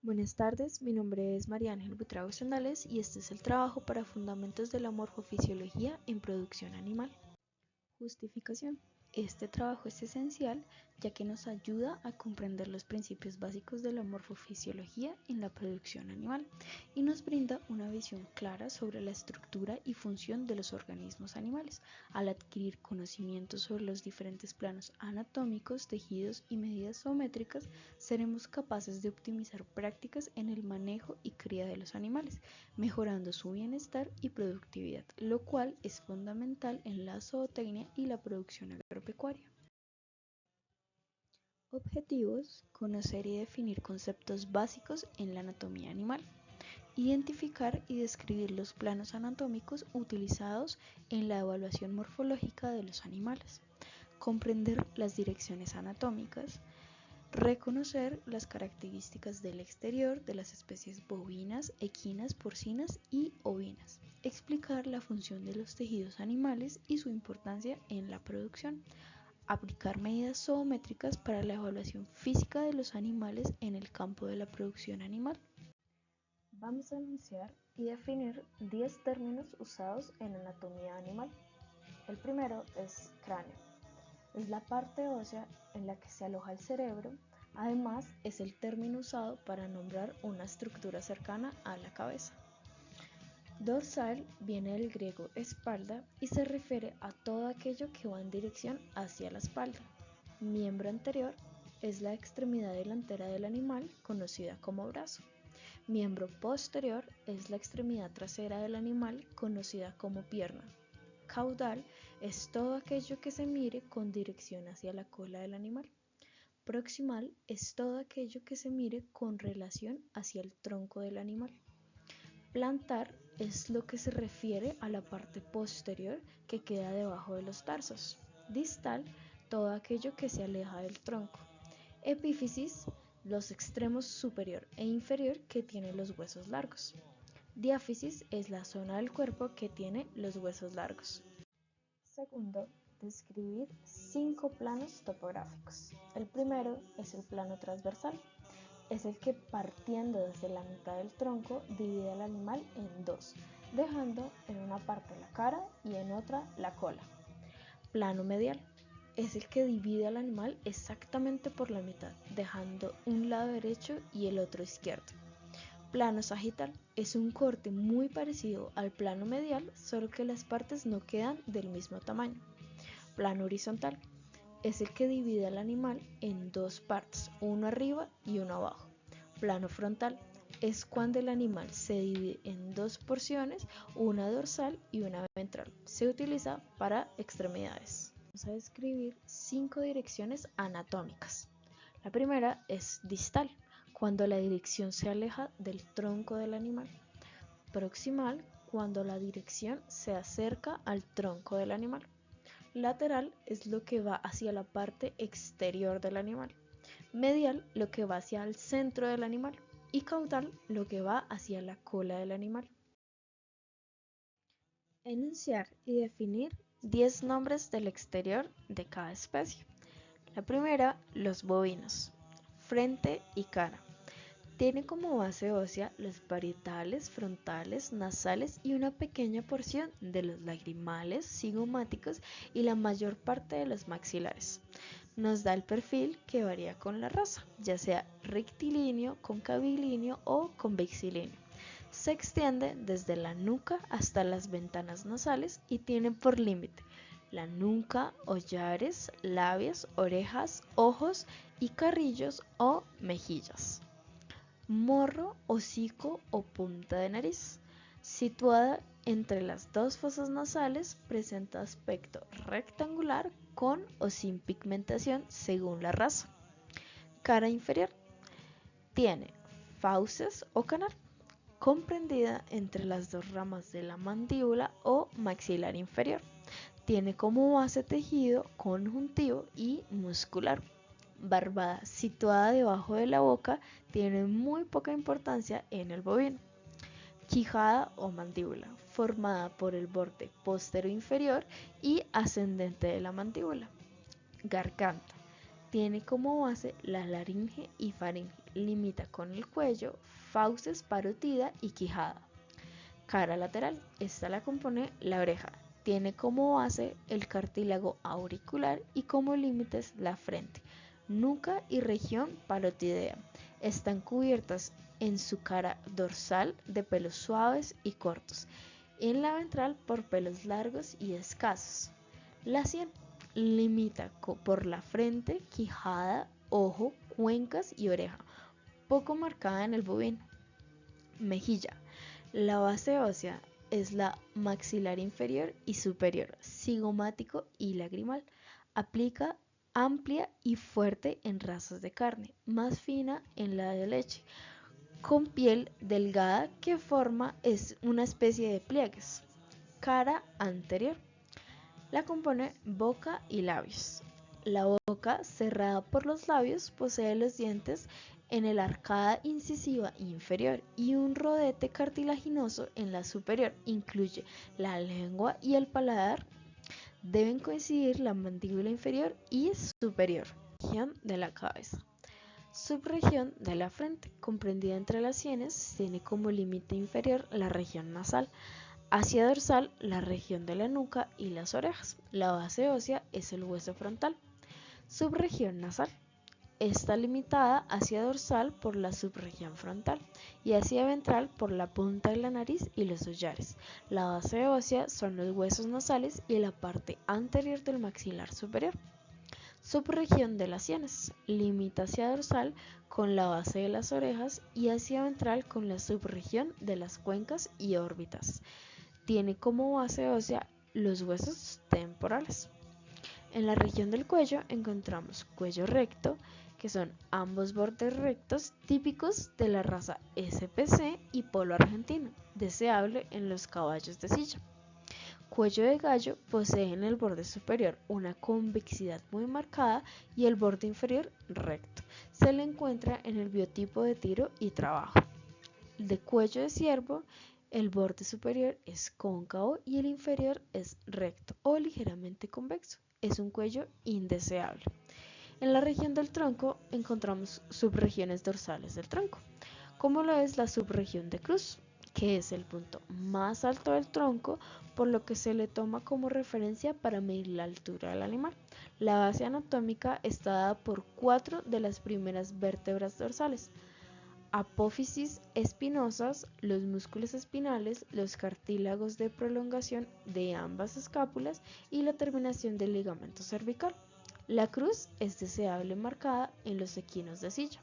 Buenas tardes, mi nombre es María Ángel Buitrago Sandales y este es el trabajo para Fundamentos de la Morfofisiología en Producción Animal. Justificación. Este trabajo es esencial ya que nos ayuda a comprender los principios básicos de la morfofisiología en la producción animal y nos brinda una visión clara sobre la estructura y función de los organismos animales. Al adquirir conocimientos sobre los diferentes planos anatómicos, tejidos y medidas zoométricas, seremos capaces de optimizar prácticas en el manejo y cría de los animales, mejorando su bienestar y productividad, lo cual es fundamental en la zootecnia y la producción agropecuaria. Objetivos: conocer y definir conceptos básicos en la anatomía animal. Identificar y describir los planos anatómicos utilizados en la evaluación morfológica de los animales. Comprender las direcciones anatómicas. Reconocer las características del exterior de las especies bovinas, equinas, porcinas y ovinas. Explicar la función de los tejidos animales y su importancia en la producción. Aplicar medidas zoométricas para la evaluación física de los animales en el campo de la producción animal. Vamos a enunciar y definir 10 términos usados en anatomía animal. El primero es cráneo. Es la parte ósea en la que se aloja el cerebro. Además, es el término usado para nombrar una estructura cercana a la cabeza. Dorsal viene del griego espalda y se refiere a todo aquello que va en dirección hacia la espalda. Miembro anterior es la extremidad delantera del animal, conocida como brazo. Miembro posterior es la extremidad trasera del animal, conocida como pierna. Caudal es todo aquello que se mire con dirección hacia la cola del animal. Proximal es todo aquello que se mire con relación hacia el tronco del animal. Plantar es lo que se refiere a la parte posterior que queda debajo de los tarsos. Distal, todo aquello que se aleja del tronco. Epífisis, los extremos superior e inferior que tienen los huesos largos. Diáfisis es la zona del cuerpo que tiene los huesos largos. Segundo, describir 5 planos topográficos. El primero es el plano transversal. Es el que, partiendo desde la mitad del tronco, divide al animal en dos, dejando en una parte la cara y en otra la cola. Plano medial es el que divide al animal exactamente por la mitad, dejando un lado derecho y el otro izquierdo. Plano sagital es un corte muy parecido al plano medial, solo que las partes no quedan del mismo tamaño. Plano horizontal es el que divide al animal en dos partes, uno arriba y uno abajo. Plano frontal es cuando el animal se divide en dos porciones, una dorsal y una ventral. Se utiliza para extremidades. Vamos a describir 5 direcciones anatómicas. La primera es distal, cuando la dirección se aleja del tronco del animal. Proximal, cuando la dirección se acerca al tronco del animal. Lateral es lo que va hacia la parte exterior del animal. Medial, lo que va hacia el centro del animal. Y caudal, lo que va hacia la cola del animal. Enunciar y definir 10 nombres del exterior de cada especie. La primera, los bovinos. Frente y cara. Tiene como base ósea los parietales, frontales, nasales y una pequeña porción de los lagrimales, cigomáticos y la mayor parte de los maxilares. Nos da el perfil que varía con la raza, ya sea rectilíneo, concavilíneo o convexilíneo. Se extiende desde la nuca hasta las ventanas nasales y tiene por límite la nuca, hollares, labios, orejas, ojos y carrillos o mejillas. Morro, hocico o punta de nariz. Situada entre las dos fosas nasales, presenta aspecto rectangular con o sin pigmentación según la raza. Cara inferior. Tiene fauces o canal, comprendida entre las dos ramas de la mandíbula o maxilar inferior. Tiene como base tejido conjuntivo y muscular. Barbada situada debajo de la boca, tiene muy poca importancia en el bovino. Quijada o mandíbula, formada por el borde postero inferior y ascendente de la mandíbula. Garganta, Tiene como base la laringe y faringe. Limita con el cuello, fauces, parótida y quijada. Cara lateral. Esta la compone la oreja. Tiene como base el cartílago auricular y como límites la frente, nuca y región parotidea. Están cubiertas en su cara dorsal de pelos suaves y cortos, en la ventral por pelos largos y escasos. La sien limita por la frente, quijada, ojo, cuencas y oreja, poco marcada en el bovino. Mejilla. La base ósea es la maxilar inferior y superior, cigomático y lagrimal. Aplica amplia y fuerte en razas de carne, más fina en la de leche, con piel delgada que forma una especie de pliegues. Cara anterior. La compone boca y labios. La boca, cerrada por los labios, posee los dientes en la arcada incisiva inferior y un rodete cartilaginoso en la superior. Incluye la lengua y el paladar. Deben coincidir la mandíbula inferior y superior. Región de la cabeza. Subregión de la frente, comprendida entre las sienes, tiene como límite inferior la región nasal. Hacia dorsal, la región de la nuca y las orejas. La base ósea es el hueso frontal. Subregión nasal. Está limitada hacia dorsal por la subregión frontal y hacia ventral por la punta de la nariz y los hollares. La base ósea son los huesos nasales y la parte anterior del maxilar superior. Subregión de las sienes. Limita hacia dorsal con la base de las orejas y hacia ventral con la subregión de las cuencas y órbitas. Tiene como base ósea los huesos temporales. En la región del cuello encontramos cuello recto, que son ambos bordes rectos típicos de la raza SPC y polo argentino, deseable en los caballos de silla. Cuello de gallo posee en el borde superior una convexidad muy marcada y el borde inferior recto. Se le encuentra en el biotipo de tiro y trabajo. De cuello de ciervo, el borde superior es cóncavo y el inferior es recto o ligeramente convexo. Es un cuello indeseable. En la región del tronco encontramos subregiones dorsales del tronco, como lo es la subregión de cruz, que es el punto más alto del tronco, por lo que se le toma como referencia para medir la altura del animal. La base anatómica está dada por 4 de las primeras vértebras dorsales: apófisis espinosas, los músculos espinales, los cartílagos de prolongación de ambas escápulas y la terminación del ligamento cervical. La cruz es deseable marcada en los equinos de silla,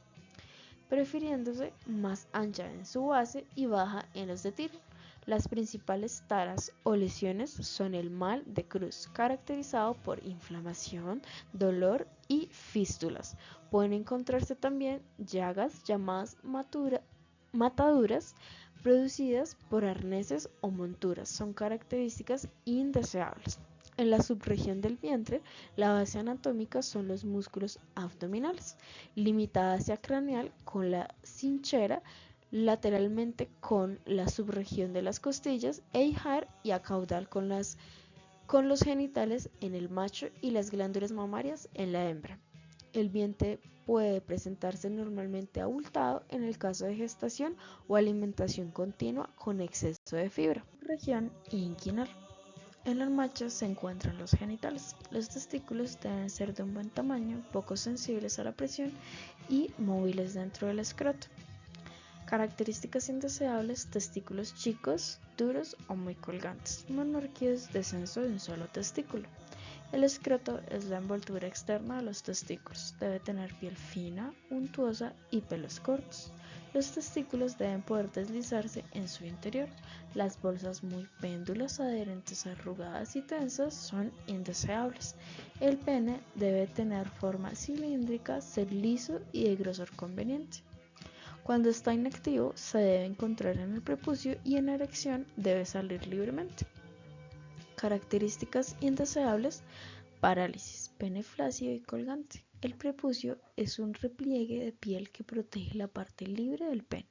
prefiriéndose más ancha en su base y baja en los de tiro. Las principales taras o lesiones son el mal de cruz, caracterizado por inflamación, dolor y fístulas. Pueden encontrarse también llagas llamadas mataduras producidas por arneses o monturas. Son características indeseables. En la subregión del vientre, la base anatómica son los músculos abdominales, limitada hacia craneal con la cinchera, lateralmente con la subregión de las costillas e ijar y a caudal con los genitales en el macho y las glándulas mamarias en la hembra. El vientre puede presentarse normalmente abultado en el caso de gestación o alimentación continua con exceso de fibra. Región inguinal. En los machos se encuentran los genitales. Los testículos deben ser de un buen tamaño, poco sensibles a la presión y móviles dentro del escroto. Características indeseables: testículos chicos, duros o muy colgantes. Monorquías, descenso de un solo testículo. El escroto es la envoltura externa de los testículos. Debe tener piel fina, untuosa y pelos cortos. Los testículos deben poder deslizarse en su interior. Las bolsas muy péndulas, adherentes, arrugadas y tensas son indeseables. El pene debe tener forma cilíndrica, ser liso y de grosor conveniente. Cuando está inactivo, se debe encontrar en el prepucio y en erección debe salir libremente. Características indeseables: parálisis, pene flácido y colgante. El prepucio es un repliegue de piel que protege la parte libre del pene.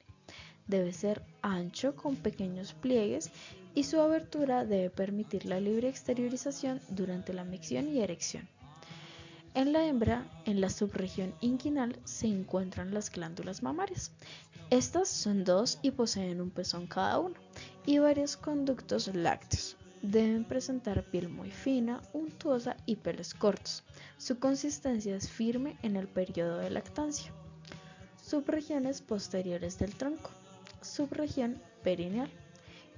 Debe ser ancho con pequeños pliegues y su abertura debe permitir la libre exteriorización durante la micción y erección. En la hembra, en la subregión inguinal, se encuentran las glándulas mamarias. Estas son dos y poseen un pezón cada uno y varios conductos lácteos. Deben presentar piel muy fina, untuosa y pelos cortos. Su consistencia es firme en el periodo de lactancia. Subregiones posteriores del tronco. Subregión perineal.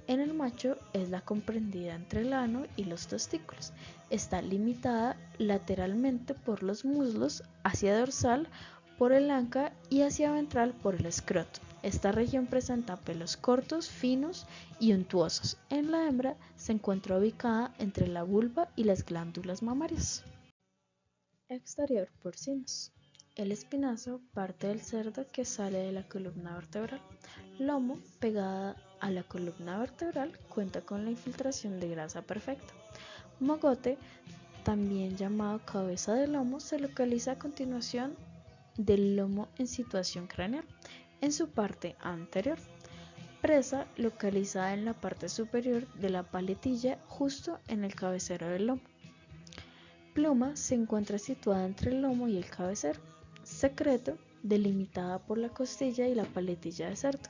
En el macho es la comprendida entre el ano y los testículos. Está limitada lateralmente por los muslos, hacia dorsal por el anca y hacia ventral por el escroto. Esta región presenta pelos cortos, finos y untuosos. En la hembra se encuentra ubicada entre la vulva y las glándulas mamarias. Exterior porcinos. El espinazo parte del cerdo que sale de la columna vertebral. Lomo, pegada a la columna vertebral, cuenta con la infiltración de grasa perfecta. Mogote, también llamado cabeza de lomo, se localiza a continuación del lomo en situación craneal, en su parte anterior. Presa, localizada en la parte superior de la paletilla, justo en el cabecero del lomo. Pluma se encuentra situada entre el lomo y el cabecero. Secreto, delimitada por la costilla y la paletilla de cerdo,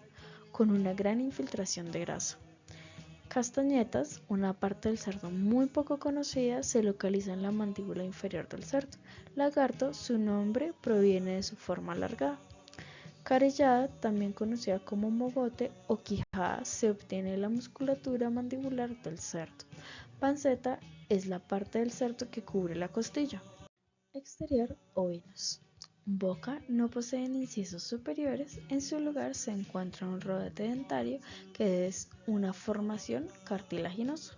con una gran infiltración de grasa. Castañetas, una parte del cerdo muy poco conocida, se localiza en la mandíbula inferior del cerdo. Lagarto, su nombre proviene de su forma alargada. Carillada, también conocida como mogote o quijada, se obtiene de la musculatura mandibular del cerdo. Panceta es la parte del cerdo que cubre la costilla. Exterior ovinos. Boca no poseen incisos superiores, en su lugar se encuentra un rodete dentario que es una formación cartilaginosa.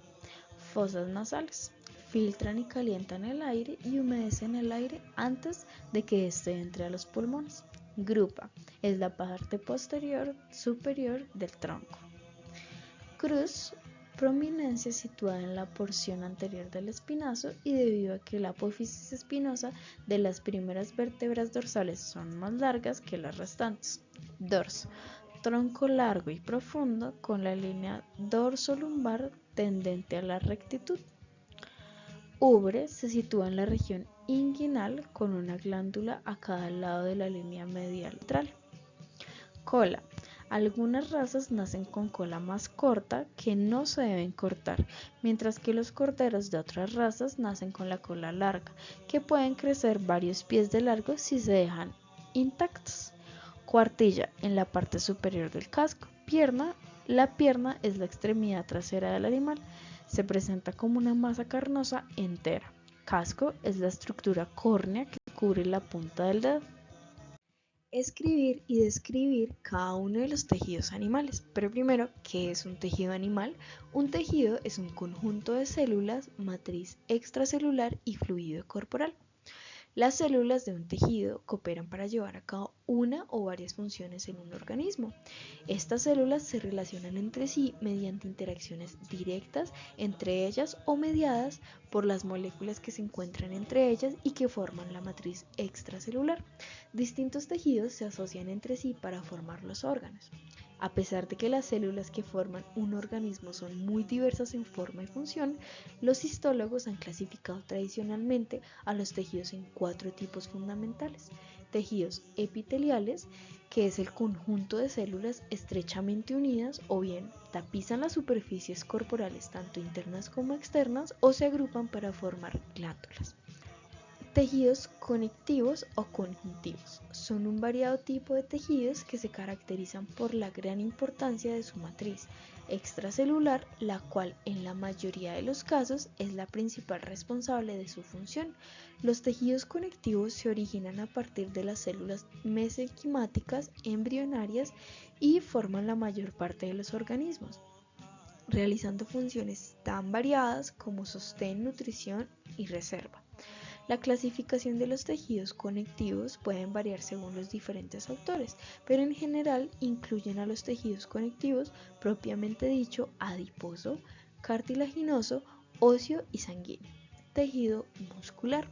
Fosas nasales. Filtran y calientan el aire y humedecen el aire antes de que éste entre a los pulmones. Grupa es la parte posterior superior del tronco. Cruz, prominencia situada en la porción anterior del espinazo y debido a que la apófisis espinosa de las primeras vértebras dorsales son más largas que las restantes. Dorso, tronco largo y profundo con la línea dorso-lumbar tendente a la rectitud. Ubre se sitúa en la región inguinal con una glándula a cada lado de la línea medial lateral. Cola. Algunas razas nacen con cola más corta que no se deben cortar, mientras que los corderos de otras razas nacen con la cola larga, que pueden crecer varios pies de largo si se dejan intactos. Cuartilla en la parte superior del casco. Pierna. La pierna es la extremidad trasera del animal. Se presenta como una masa carnosa entera. Casco es la estructura córnea que cubre la punta del dedo. Escribir y describir cada uno de los tejidos animales. Pero primero, ¿qué es un tejido animal? Un tejido es un conjunto de células, matriz extracelular y fluido corporal. Las células de un tejido cooperan para llevar a cabo una o varias funciones en un organismo. Estas células se relacionan entre sí mediante interacciones directas entre ellas o mediadas por las moléculas que se encuentran entre ellas y que forman la matriz extracelular. Distintos tejidos se asocian entre sí para formar los órganos. A pesar de que las células que forman un organismo son muy diversas en forma y función, los histólogos han clasificado tradicionalmente a los tejidos en 4 tipos fundamentales. Tejidos epiteliales, que es el conjunto de células estrechamente unidas o bien tapizan las superficies corporales tanto internas como externas o se agrupan para formar glándulas. Tejidos conectivos o conjuntivos son un variado tipo de tejidos que se caracterizan por la gran importancia de su matriz extracelular, la cual en la mayoría de los casos es la principal responsable de su función. Los tejidos conectivos se originan a partir de las células mesenquimáticas embrionarias y forman la mayor parte de los organismos, realizando funciones tan variadas como sostén, nutrición y reserva. La clasificación de los tejidos conectivos pueden variar según los diferentes autores, pero en general incluyen a los tejidos conectivos propiamente dicho adiposo, cartilaginoso, óseo y sanguíneo. Tejido muscular,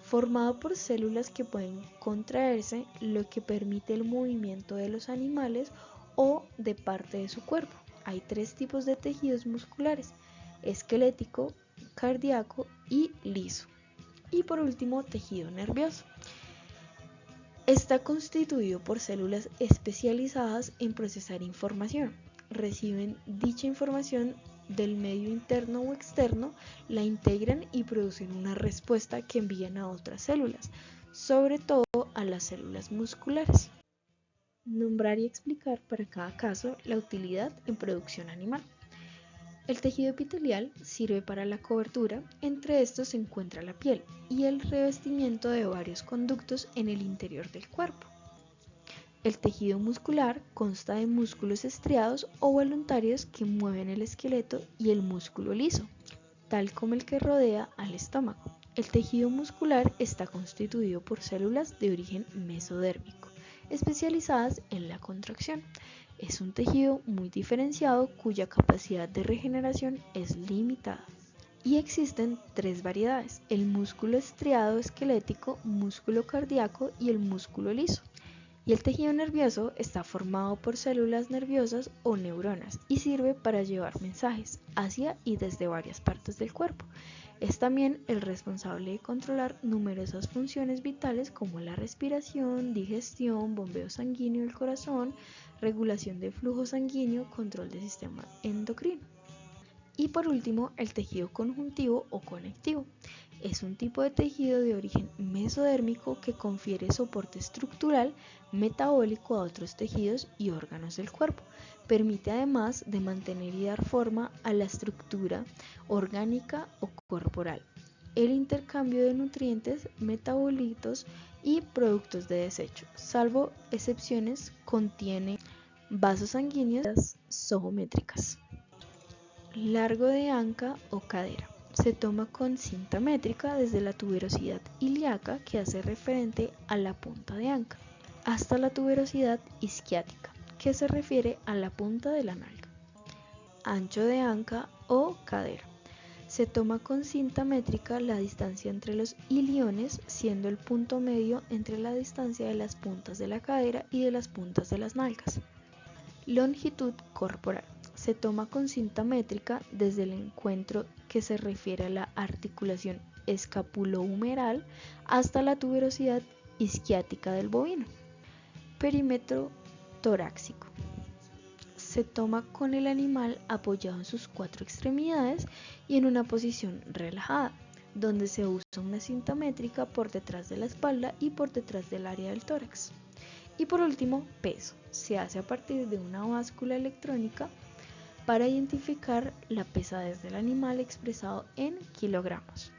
formado por células que pueden contraerse, lo que permite el movimiento de los animales o de parte de su cuerpo. Hay 3 tipos de tejidos musculares: esquelético, cardíaco y liso. Y por último, tejido nervioso. Está constituido por células especializadas en procesar información. Reciben dicha información del medio interno o externo, la integran y producen una respuesta que envían a otras células, sobre todo a las células musculares. Nombrar y explicar para cada caso la utilidad en producción animal. El tejido epitelial sirve para la cobertura, entre estos se encuentra la piel y el revestimiento de varios conductos en el interior del cuerpo. El tejido muscular consta de músculos estriados o voluntarios que mueven el esqueleto y el músculo liso, tal como el que rodea al estómago. El tejido muscular está constituido por células de origen mesodérmico, especializadas en la contracción. Es un tejido muy diferenciado cuya capacidad de regeneración es limitada. Y existen tres variedades: el músculo estriado esquelético, músculo cardíaco y el músculo liso. Y el tejido nervioso está formado por células nerviosas o neuronas y sirve para llevar mensajes hacia y desde varias partes del cuerpo. Es también el responsable de controlar numerosas funciones vitales como la respiración, digestión, bombeo sanguíneo del corazón, regulación de flujo sanguíneo, control del sistema endocrino. Y por último, el tejido conjuntivo o conectivo. Es un tipo de tejido de origen mesodérmico que confiere soporte estructural metabólico a otros tejidos y órganos del cuerpo. Permite además de mantener y dar forma a la estructura orgánica o corporal, el intercambio de nutrientes, metabolitos y productos de desecho. Salvo excepciones, contiene vasos sanguíneos zoométricas. Largo de anca o cadera. Se toma con cinta métrica desde la tuberosidad ilíaca, que hace referente a la punta de anca, hasta la tuberosidad isquiática, que se refiere a la punta de la nalga. Ancho de anca o cadera. Se toma con cinta métrica la distancia entre los iliones, siendo el punto medio entre la distancia de las puntas de la cadera y de las puntas de las nalgas. Longitud corporal. Se toma con cinta métrica desde el encuentro, que se refiere a la articulación escapulohumeral, hasta la tuberosidad isquiática del bovino. Perímetro torácico. Se toma con el animal apoyado en sus cuatro extremidades y en una posición relajada, donde se usa una cinta métrica por detrás de la espalda y por detrás del área del tórax. Y por último, peso. Se hace a partir de una báscula electrónica para identificar la pesadez del animal expresado en kilogramos.